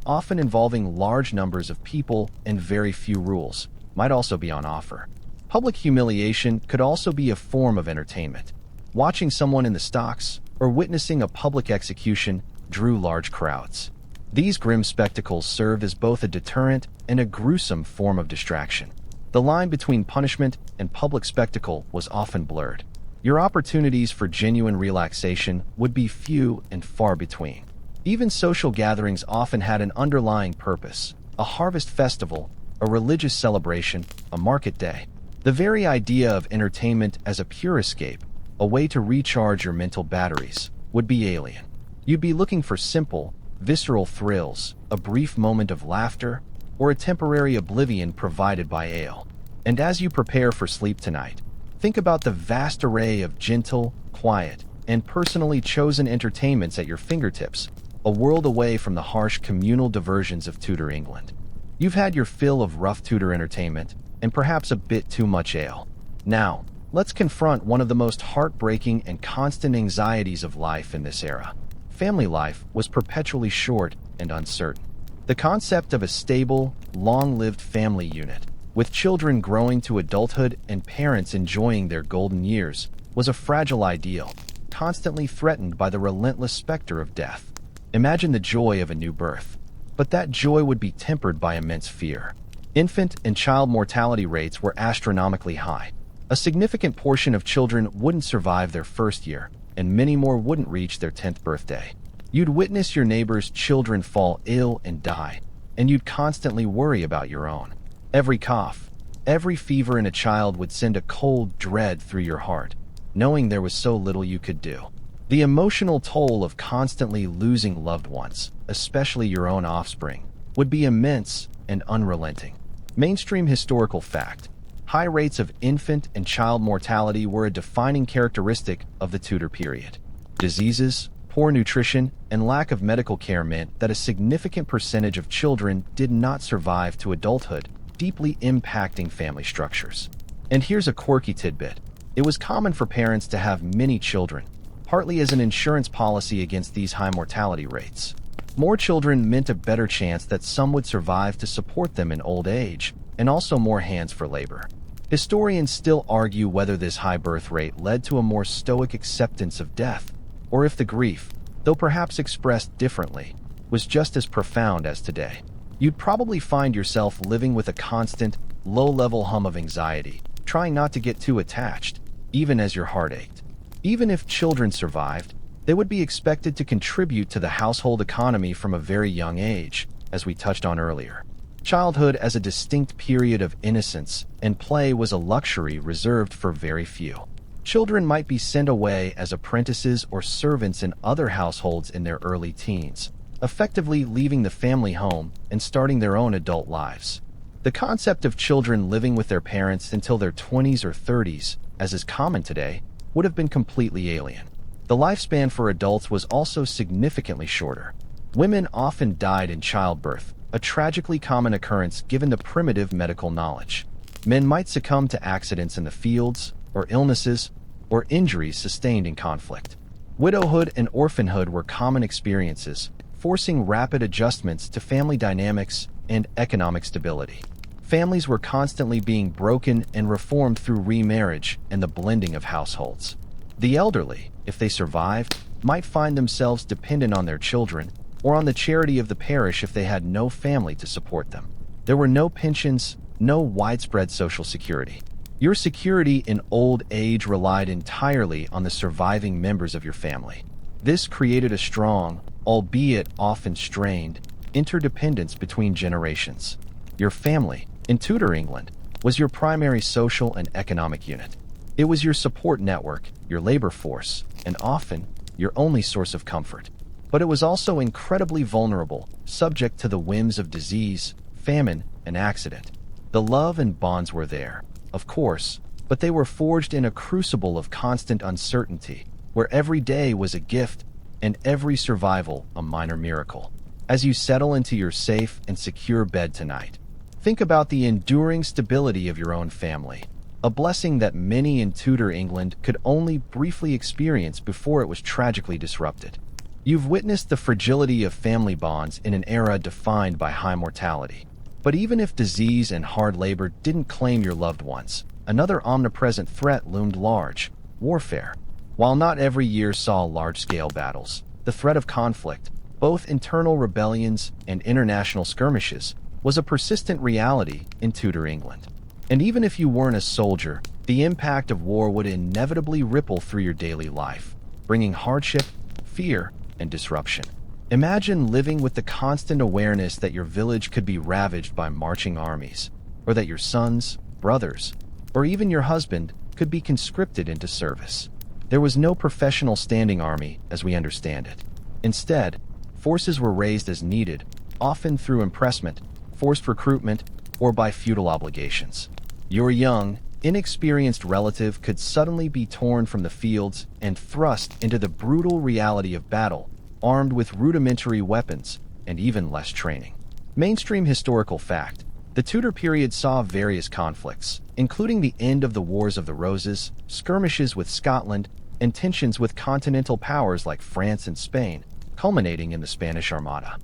often involving large numbers of people and very few rules, might also be on offer. Public humiliation could also be a form of entertainment. Watching someone in the stocks or witnessing a public execution drew large crowds. These grim spectacles served as both a deterrent and a gruesome form of distraction. The line between punishment and public spectacle was often blurred. Your opportunities for genuine relaxation would be few and far between. Even social gatherings often had an underlying purpose: a harvest festival, a religious celebration, a market day. The very idea of entertainment as a pure escape, a way to recharge your mental batteries, would be alien. You'd be looking for simple, visceral thrills, a brief moment of laughter, or a temporary oblivion provided by ale. And as you prepare for sleep tonight, think about the vast array of gentle, quiet, and personally chosen entertainments at your fingertips, a world away from the harsh communal diversions of Tudor England. You've had your fill of rough Tudor entertainment, and perhaps a bit too much ale. Now, let's confront one of the most heartbreaking and constant anxieties of life in this era. Family life was perpetually short and uncertain. The concept of a stable, long-lived family unit, with children growing to adulthood and parents enjoying their golden years, was a fragile ideal, constantly threatened by the relentless specter of death. Imagine the joy of a new birth. But that joy would be tempered by immense fear. Infant and child mortality rates were astronomically high. A significant portion of children wouldn't survive their first year, and many more wouldn't reach their 10th birthday. You'd witness your neighbors' children fall ill and die, and you'd constantly worry about your own. Every cough, every fever in a child would send a cold dread through your heart, knowing there was so little you could do. The emotional toll of constantly losing loved ones, especially your own offspring, would be immense and unrelenting. Mainstream historical fact: high rates of infant and child mortality were a defining characteristic of the Tudor period. Diseases, poor nutrition, and lack of medical care meant that a significant percentage of children did not survive to adulthood, deeply impacting family structures. And here's a quirky tidbit. It was common for parents to have many children, partly as an insurance policy against these high mortality rates. More children meant a better chance that some would survive to support them in old age, and also more hands for labor. Historians still argue whether this high birth rate led to a more stoic acceptance of death, or if the grief, though perhaps expressed differently, was just as profound as today. You'd probably find yourself living with a constant, low-level hum of anxiety, trying not to get too attached, even as your heart ached. Even if children survived, they would be expected to contribute to the household economy from a very young age, as we touched on earlier. Childhood as a distinct period of innocence and play was a luxury reserved for very few. Children might be sent away as apprentices or servants in other households in their early teens, effectively leaving the family home and starting their own adult lives. The concept of children living with their parents until their 20s or 30s, as is common today, would have been completely alien. The lifespan for adults was also significantly shorter. Women often died in childbirth, a tragically common occurrence given the primitive medical knowledge. Men might succumb to accidents in the fields, or illnesses, or injuries sustained in conflict. Widowhood and orphanhood were common experiences, forcing rapid adjustments to family dynamics and economic stability. Families were constantly being broken and reformed through remarriage and the blending of households. The elderly, if they survived, might find themselves dependent on their children or on the charity of the parish if they had no family to support them. There were no pensions, no widespread social security. Your security in old age relied entirely on the surviving members of your family. This created a strong, albeit often strained, interdependence between generations. Your family, in Tudor England, was your primary social and economic unit. It was your support network, your labor force, and often your only source of comfort. But it was also incredibly vulnerable, subject to the whims of disease, famine, and accident. The love and bonds were there, of course, but they were forged in a crucible of constant uncertainty, where every day was a gift and every survival a minor miracle. As you settle into your safe and secure bed tonight, think about the enduring stability of your own family, a blessing that many in Tudor England could only briefly experience before it was tragically disrupted. You've witnessed the fragility of family bonds in an era defined by high mortality. But even if disease and hard labor didn't claim your loved ones, another omnipresent threat loomed large: warfare. While not every year saw large-scale battles, the threat of conflict, both internal rebellions and international skirmishes, was a persistent reality in Tudor England. And even if you weren't a soldier, the impact of war would inevitably ripple through your daily life, bringing hardship, fear, and disruption. Imagine living with the constant awareness that your village could be ravaged by marching armies, or that your sons, brothers, or even your husband could be conscripted into service. There was no professional standing army as we understand it. Instead, forces were raised as needed, often through impressment, forced recruitment, or by feudal obligations. Your young, inexperienced relative could suddenly be torn from the fields and thrust into the brutal reality of battle, armed with rudimentary weapons and even less training. Mainstream historical fact: the Tudor period saw various conflicts, including the end of the Wars of the Roses, skirmishes with Scotland, and tensions with continental powers like France and Spain, culminating in the Spanish Armada.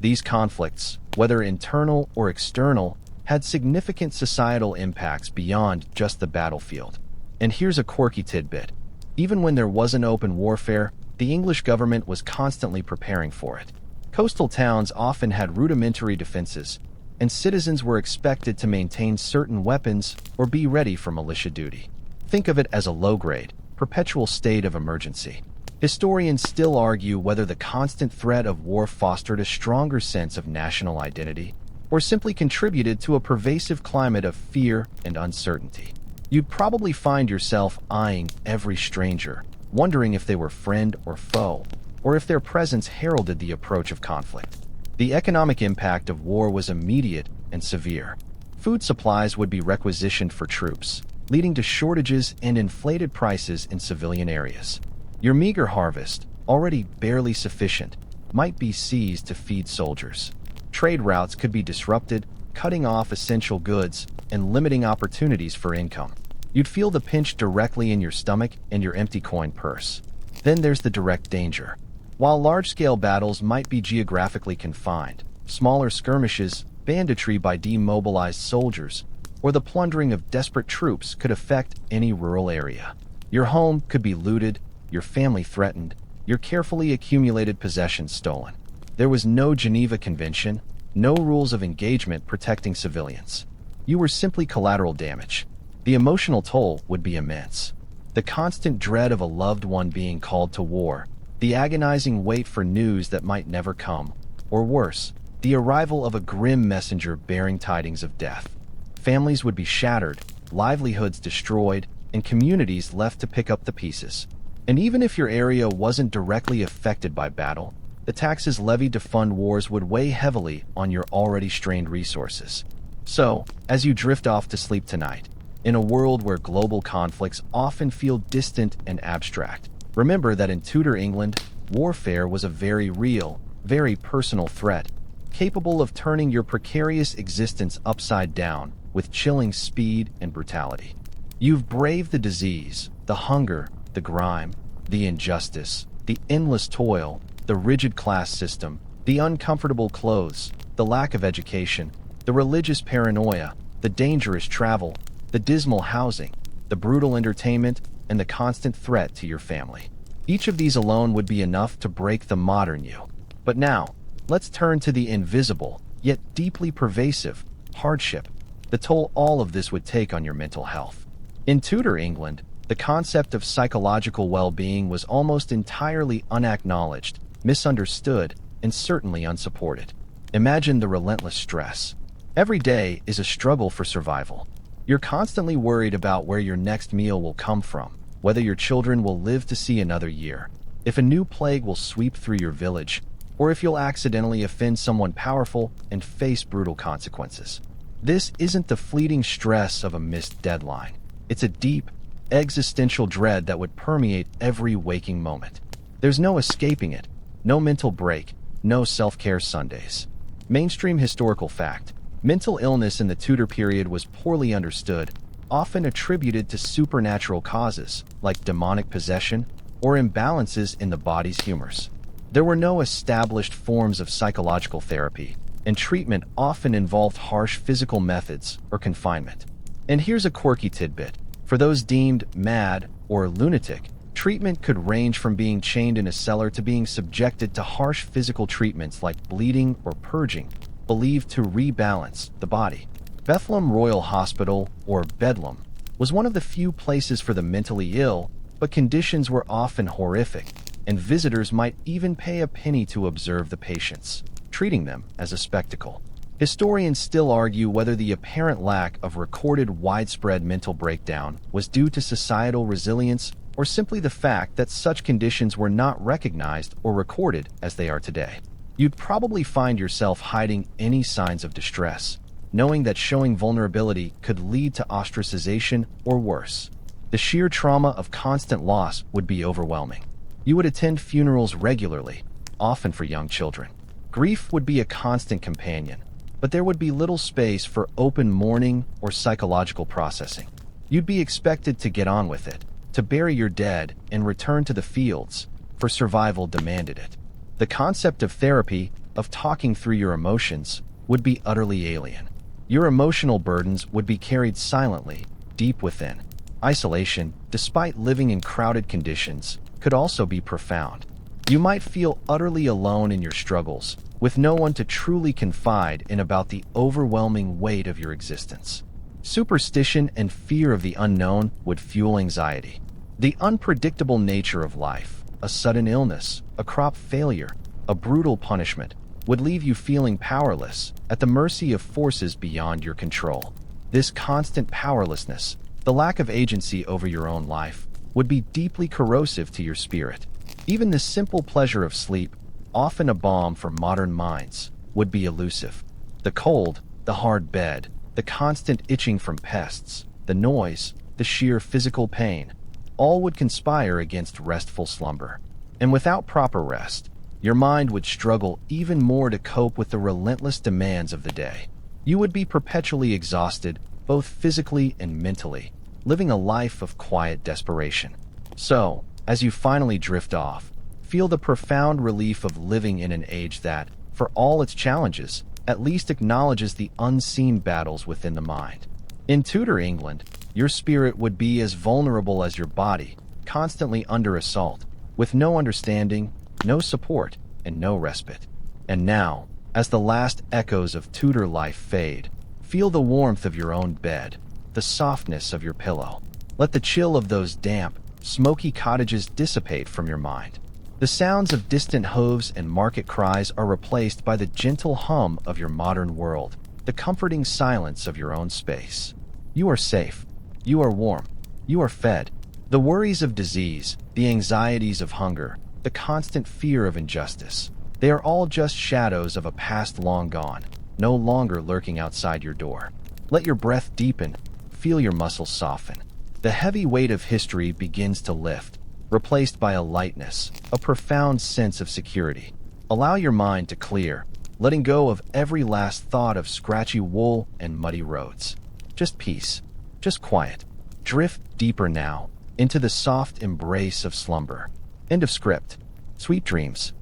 These conflicts, whether internal or external, had significant societal impacts beyond just the battlefield. And here's a quirky tidbit: even when there wasn't open warfare, the English government was constantly preparing for it. Coastal towns often had rudimentary defenses, and citizens were expected to maintain certain weapons or be ready for militia duty. Think of it as a low-grade, perpetual state of emergency. Historians still argue whether the constant threat of war fostered a stronger sense of national identity, or simply contributed to a pervasive climate of fear and uncertainty. You'd probably find yourself eyeing every stranger, wondering if they were friend or foe, or if their presence heralded the approach of conflict. The economic impact of war was immediate and severe. Food supplies would be requisitioned for troops, leading to shortages and inflated prices in civilian areas. Your meager harvest, already barely sufficient, might be seized to feed soldiers. Trade routes could be disrupted, cutting off essential goods and limiting opportunities for income. You'd feel the pinch directly in your stomach and your empty coin purse. Then there's the direct danger. While large-scale battles might be geographically confined, smaller skirmishes, banditry by demobilized soldiers, or the plundering of desperate troops could affect any rural area. Your home could be looted, your family threatened, your carefully accumulated possessions stolen. There was no Geneva Convention, no rules of engagement protecting civilians. You were simply collateral damage. The emotional toll would be immense. The constant dread of a loved one being called to war, the agonizing wait for news that might never come, or worse, the arrival of a grim messenger bearing tidings of death. Families would be shattered, livelihoods destroyed, and communities left to pick up the pieces. And even if your area wasn't directly affected by battle, the taxes levied to fund wars would weigh heavily on your already strained resources. So, as you drift off to sleep tonight, in a world where global conflicts often feel distant and abstract, remember that in Tudor England, warfare was a very real, very personal threat, capable of turning your precarious existence upside down with chilling speed and brutality. You've braved the disease, the hunger, the grime, the injustice, the endless toil, the rigid class system, the uncomfortable clothes, the lack of education, the religious paranoia, the dangerous travel, the dismal housing, the brutal entertainment, and the constant threat to your family. Each of these alone would be enough to break the modern you. But now, let's turn to the invisible, yet deeply pervasive, hardship, the toll all of this would take on your mental health. In Tudor England, the concept of psychological well-being was almost entirely unacknowledged, misunderstood, and certainly unsupported. Imagine the relentless stress. Every day is a struggle for survival. You're constantly worried about where your next meal will come from, whether your children will live to see another year, if a new plague will sweep through your village, or if you'll accidentally offend someone powerful and face brutal consequences. This isn't the fleeting stress of a missed deadline. It's a deep, existential dread that would permeate every waking moment. There's no escaping it, no mental break, no self-care Sundays. Mainstream historical fact: mental illness in the Tudor period was poorly understood, often attributed to supernatural causes, like demonic possession or imbalances in the body's humors. There were no established forms of psychological therapy, and treatment often involved harsh physical methods or confinement. And here's a quirky tidbit. For those deemed mad or lunatic, treatment could range from being chained in a cellar to being subjected to harsh physical treatments like bleeding or purging, believed to rebalance the body. Bethlehem Royal Hospital, or Bedlam, was one of the few places for the mentally ill, but conditions were often horrific, and visitors might even pay a penny to observe the patients, treating them as a spectacle. Historians still argue whether the apparent lack of recorded widespread mental breakdown was due to societal resilience or simply the fact that such conditions were not recognized or recorded as they are today. You'd probably find yourself hiding any signs of distress, knowing that showing vulnerability could lead to ostracization or worse. The sheer trauma of constant loss would be overwhelming. You would attend funerals regularly, often for young children. Grief would be a constant companion, but there would be little space for open mourning or psychological processing. You'd be expected to get on with it, to bury your dead and return to the fields, for survival demanded it. The concept of therapy, of talking through your emotions, would be utterly alien. Your emotional burdens would be carried silently, deep within. Isolation, despite living in crowded conditions, could also be profound. You might feel utterly alone in your struggles, with no one to truly confide in about the overwhelming weight of your existence. Superstition and fear of the unknown would fuel anxiety. The unpredictable nature of life, a sudden illness, a crop failure, a brutal punishment, would leave you feeling powerless, at the mercy of forces beyond your control. This constant powerlessness, the lack of agency over your own life, would be deeply corrosive to your spirit. Even the simple pleasure of sleep, often a balm for modern minds, would be elusive. The cold, the hard bed, the constant itching from pests, the noise, the sheer physical pain, all would conspire against restful slumber. And without proper rest, your mind would struggle even more to cope with the relentless demands of the day. You would be perpetually exhausted, both physically and mentally, living a life of quiet desperation. So, as you finally drift off, feel the profound relief of living in an age that, for all its challenges, at least acknowledges the unseen battles within the mind. In Tudor England, your spirit would be as vulnerable as your body, constantly under assault, with no understanding, no support, and no respite. And now, as the last echoes of Tudor life fade, feel the warmth of your own bed, the softness of your pillow. Let the chill of those damp, smoky cottages dissipate from your mind. The sounds of distant hooves and market cries are replaced by the gentle hum of your modern world, the comforting silence of your own space. You are safe. You are warm. You are fed. The worries of disease, the anxieties of hunger, the constant fear of injustice, they are all just shadows of a past long gone, no longer lurking outside your door. Let your breath deepen. Feel your muscles soften. The heavy weight of history begins to lift, replaced by a lightness, a profound sense of security. Allow your mind to clear, letting go of every last thought of scratchy wool and muddy roads. Just peace, just quiet. Drift deeper now, into the soft embrace of slumber. End of script. Sweet dreams.